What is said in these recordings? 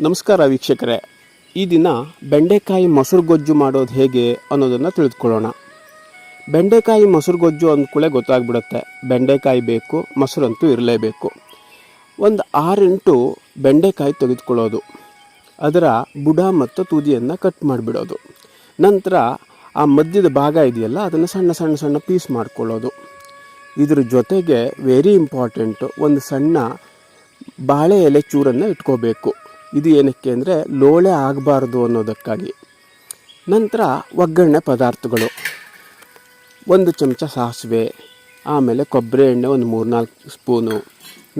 ನಮಸ್ಕಾರ ವೀಕ್ಷಕರೇ, ಈ ದಿನ ಬೆಂಡೆಕಾಯಿ ಮೊಸರು ಗೊಜ್ಜು ಮಾಡೋದು ಹೇಗೆ ಅನ್ನೋದನ್ನು ತಿಳಿದುಕೊಳ್ಳೋಣ. ಬೆಂಡೆಕಾಯಿ ಮೊಸರು ಗೊಜ್ಜು ಅಂದ್ಕೂಳೆ ಗೊತ್ತಾಗ್ಬಿಡುತ್ತೆ. ಬೆಂಡೆಕಾಯಿ ಬೇಕು, ಮೊಸರಂತೂ ಇರಲೇಬೇಕು. ಒಂದು 6-8 ಬೆಂಡೆಕಾಯಿ ತೆಗೆದುಕೊಳ್ಳೋದು, ಅದರ ಬುಡ ಮತ್ತು ತುದಿಯನ್ನು ಕಟ್ ಮಾಡಿಬಿಡೋದು. ನಂತರ ಆ ಮಧ್ಯದ ಭಾಗ ಇದೆಯಲ್ಲ, ಅದನ್ನು ಸಣ್ಣ ಸಣ್ಣ ಸಣ್ಣ ಪೀಸ್ ಮಾಡ್ಕೊಳ್ಳೋದು. ಇದ್ರ ಜೊತೆಗೆ ವೆರಿ ಇಂಪಾರ್ಟೆಂಟು, ಒಂದು ಸಣ್ಣ ಬಾಳೆ ಎಲೆ ಚೂರನ್ನು ಇಟ್ಕೋಬೇಕು. ಇದು ಏನಕ್ಕೆ ಅಂದರೆ ಲೋಳೆ ಆಗಬಾರ್ದು ಅನ್ನೋದಕ್ಕಾಗಿ. ನಂತರ ಒಗ್ಗರಣೆ ಪದಾರ್ಥಗಳು, 1 ಚಮಚ ಸಾಸಿವೆ, ಆಮೇಲೆ ಕೊಬ್ಬರಿ ಎಣ್ಣೆ ಒಂದು 3-4 ಸ್ಪೂನು,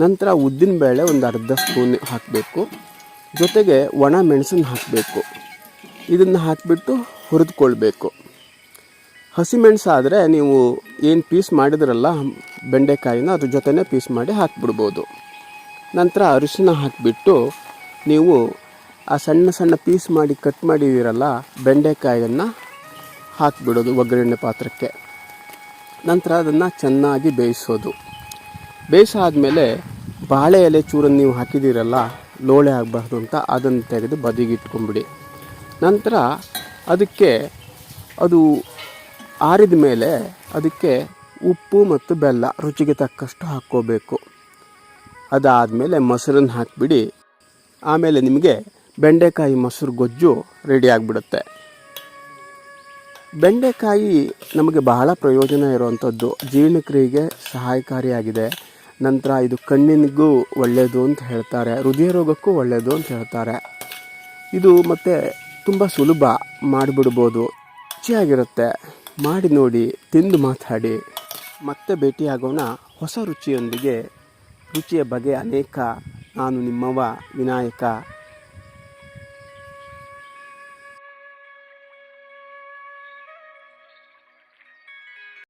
ನಂತರ ಉದ್ದಿನಬೇಳೆ ಒಂದು ಅರ್ಧ ಸ್ಪೂನ್ ಹಾಕಬೇಕು. ಜೊತೆಗೆ ಒಣ ಮೆಣಸನ್ನು ಹಾಕಬೇಕು. ಇದನ್ನು ಹಾಕಿಬಿಟ್ಟು ಹುರಿದುಕೊಳ್ಬೇಕು. ಹಸಿಮೆಣಸಾದರೆ ನೀವು ಏನು ಪೀಸ್ ಮಾಡಿದ್ರಲ್ಲ ಬೆಂಡೆಕಾಯಿನ, ಅದ್ರ ಜೊತೆನೇ ಪೀಸ್ ಮಾಡಿ ಹಾಕಿಬಿಡ್ಬೋದು. ನಂತರ ಅರಿಶಿನ ಹಾಕಿಬಿಟ್ಟು ನೀವು ಆ ಸಣ್ಣ ಸಣ್ಣ ಪೀಸ್ ಮಾಡಿ ಕಟ್ ಮಾಡಿದ್ದೀರಲ್ಲ ಬೆಂಡೆಕಾಯನ್ನು ಹಾಕಿಬಿಡೋದು ಒಗ್ಗರಣೆ ಪಾತ್ರಕ್ಕೆ. ನಂತರ ಅದನ್ನು ಚೆನ್ನಾಗಿ ಬೇಯಿಸೋದು. ಬೇಯಿಸಾದ್ಮೇಲೆ ಬಾಳೆ ಎಲೆ ಚೂರನ್ನು ನೀವು ಹಾಕಿದ್ದೀರಲ್ಲ ಲೋಳೆ ಆಗಬಾರ್ದು ಅಂತ, ಅದನ್ನು ತೆಗೆದು ಬದಿಗಿಟ್ಕೊಂಬಿಡಿ. ನಂತರ ಅದಕ್ಕೆ ಅದು ಆರಿದ ಮೇಲೆ ಅದಕ್ಕೆ ಉಪ್ಪು ಮತ್ತು ಬೆಲ್ಲ ರುಚಿಗೆ ತಕ್ಕಷ್ಟು ಹಾಕ್ಕೋಬೇಕು. ಅದಾದಮೇಲೆ ಮೊಸರನ್ನು ಹಾಕಿಬಿಡಿ. ಆಮೇಲೆ ನಿಮಗೆ ಬೆಂಡೆಕಾಯಿ ಮೊಸರು ಗೊಜ್ಜು ರೆಡಿ ಆಗಿಬಿಡುತ್ತೆ. ಬೆಂಡೆಕಾಯಿ ನಮಗೆ ಬಹಳ ಪ್ರಯೋಜನ ಇರುವಂಥದ್ದು, ಜೀರ್ಣಕ್ರಿಯೆಗೆ ಸಹಾಯಕಾರಿಯಾಗಿದೆ. ನಂತರ ಇದು ಕಣ್ಣಿನಿಗೂ ಒಳ್ಳೆಯದು ಅಂತ ಹೇಳ್ತಾರೆ, ಹೃದಯ ರೋಗಕ್ಕೂ ಒಳ್ಳೆಯದು ಅಂತ ಹೇಳ್ತಾರೆ. ಇದು ಮತ್ತು ತುಂಬ ಸುಲಭ, ಮಾಡಿಬಿಡ್ಬೋದು, ರುಚಿಯಾಗಿರುತ್ತೆ. ಮಾಡಿ ನೋಡಿ, ತಿಂದು ಮಾತಾಡಿ. ಮತ್ತೆ ಭೇಟಿಯಾಗೋಣ ಹೊಸ ರುಚಿಯೊಂದಿಗೆ. ರುಚಿಯ ಬಗೆ ಅನೇಕ. ನಾನು ನಿಮ್ಮವ ವಿನಾಯಕ.